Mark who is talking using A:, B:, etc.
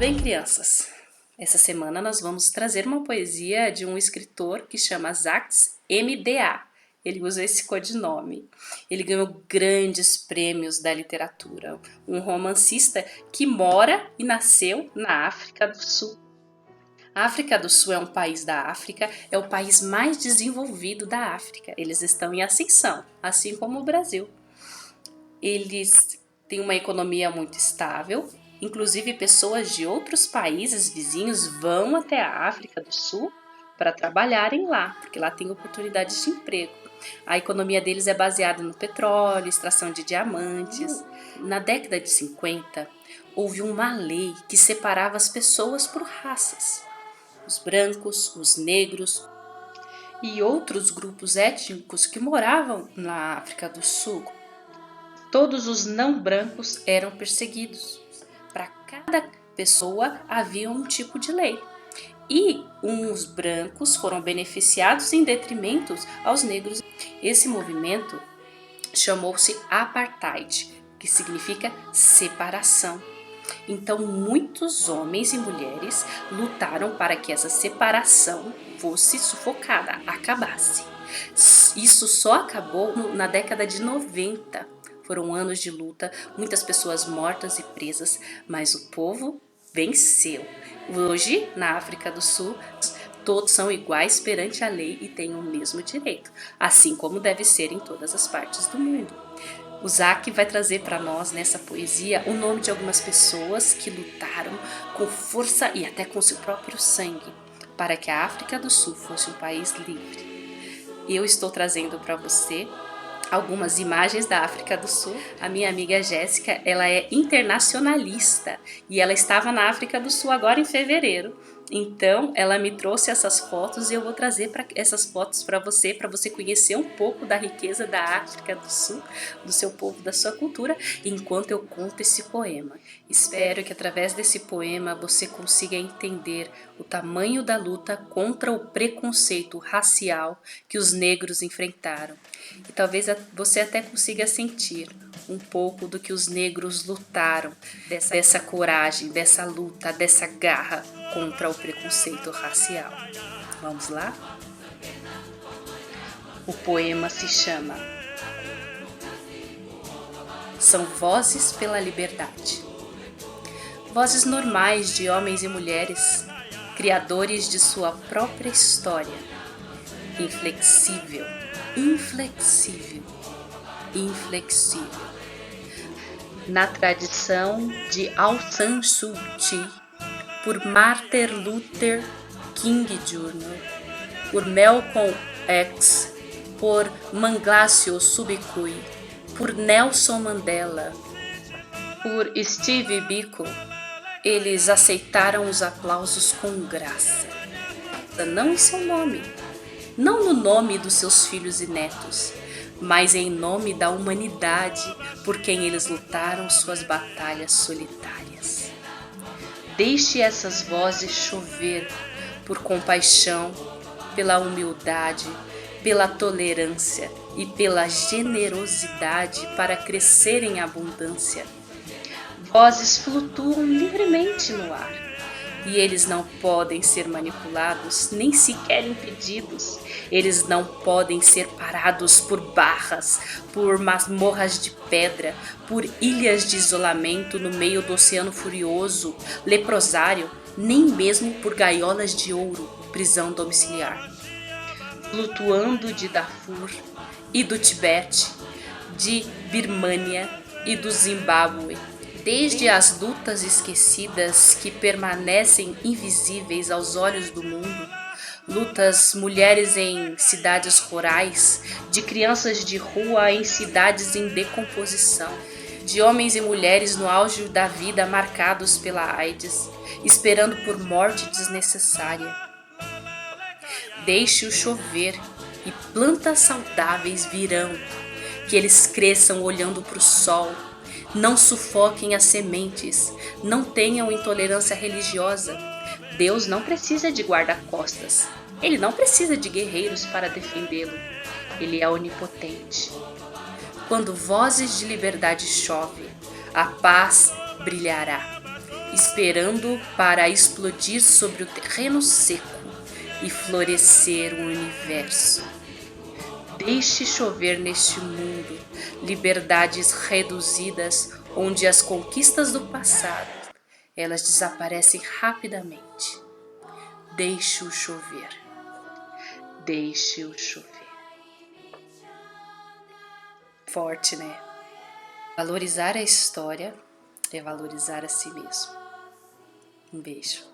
A: bem, crianças? Essa semana nós vamos trazer uma poesia de um escritor que chama Jacques M.D.A. Ele usa esse codinome. Ele ganhou grandes prêmios da literatura. Um romancista que mora e nasceu na África do Sul. A África do Sul é um país da África, é o país mais desenvolvido da África. Eles estão em ascensão, assim como o Brasil. Eles têm uma economia muito estável. Inclusive, pessoas de outros países vizinhos vão até a África do Sul para trabalharem lá, porque lá tem oportunidades de emprego. A economia deles é baseada no petróleo, extração de diamantes. Na década de 50, houve uma lei que separava as pessoas por raças. Os brancos, os negros e outros grupos étnicos que moravam na África do Sul. Todos os não brancos eram perseguidos. Para cada pessoa havia um tipo de lei. E uns brancos foram beneficiados em detrimento aos negros. Esse movimento chamou-se Apartheid, que significa separação. Então, muitos homens e mulheres lutaram para que essa separação fosse sufocada, acabasse. Isso só acabou na década de 90. Foram anos de luta, muitas pessoas mortas e presas, mas o povo venceu. Hoje, na África do Sul, todos são iguais perante a lei e têm o mesmo direito, assim como deve ser em todas as partes do mundo. O Zac vai trazer para nós nessa poesia o nome de algumas pessoas que lutaram com força e até com seu próprio sangue para que a África do Sul fosse um país livre. Eu estou trazendo para você algumas imagens da África do Sul. A minha amiga Jéssica, ela é internacionalista e ela estava na África do Sul agora em fevereiro. Então, ela me trouxe essas fotos e eu vou trazer essas fotos para você conhecer um pouco da riqueza da África do Sul, do seu povo, da sua cultura, enquanto eu conto esse poema. Espero que através desse poema você consiga entender o tamanho da luta contra o preconceito racial que os negros enfrentaram. E talvez você até consiga sentir um pouco do que os negros lutaram, dessa coragem, dessa luta, dessa garra contra o preconceito racial. Vamos lá? O poema se chama São Vozes pela Liberdade. Vozes normais de homens e mulheres, criadores de sua própria história. Inflexível, inflexível, inflexível. Na tradição de Aung San Suu Kyi, por Martin Luther King Jr., por Malcolm X, por Manglasio Subikui, por Nelson Mandela, por Steve Biko, eles aceitaram os aplausos com graça. Não em seu nome, não no nome dos seus filhos e netos, mas em nome da humanidade por quem eles lutaram suas batalhas solitárias. Deixe essas vozes chover por compaixão, pela humildade, pela tolerância e pela generosidade para crescer em abundância. Vozes flutuam livremente no ar e eles não podem ser manipulados, nem sequer impedidos. Eles não podem ser parados por barras, por masmorras de pedra, por ilhas de isolamento no meio do oceano furioso, leprosário, nem mesmo por gaiolas de ouro, prisão domiciliar. Flutuando de Darfur e do Tibete, de Birmânia e do Zimbábue, desde as lutas esquecidas que permanecem invisíveis aos olhos do mundo, lutas mulheres em cidades rurais, de crianças de rua em cidades em decomposição, de homens e mulheres no auge da vida marcados pela AIDS, esperando por morte desnecessária. Deixe-o chover e plantas saudáveis virão, que eles cresçam olhando para o sol. Não sufoquem as sementes, não tenham intolerância religiosa. Deus não precisa de guarda-costas, Ele não precisa de guerreiros para defendê-lo. Ele é onipotente. Quando vozes de liberdade chovem, a paz brilhará. esperando para explodir sobre o terreno seco e florescer o universo. Deixe chover neste mundo liberdades reduzidas, onde as conquistas do passado, elas desaparecem rapidamente. Deixe-o chover. Deixe-o chover. Forte, né? Valorizar a história é valorizar a si mesmo. Um beijo.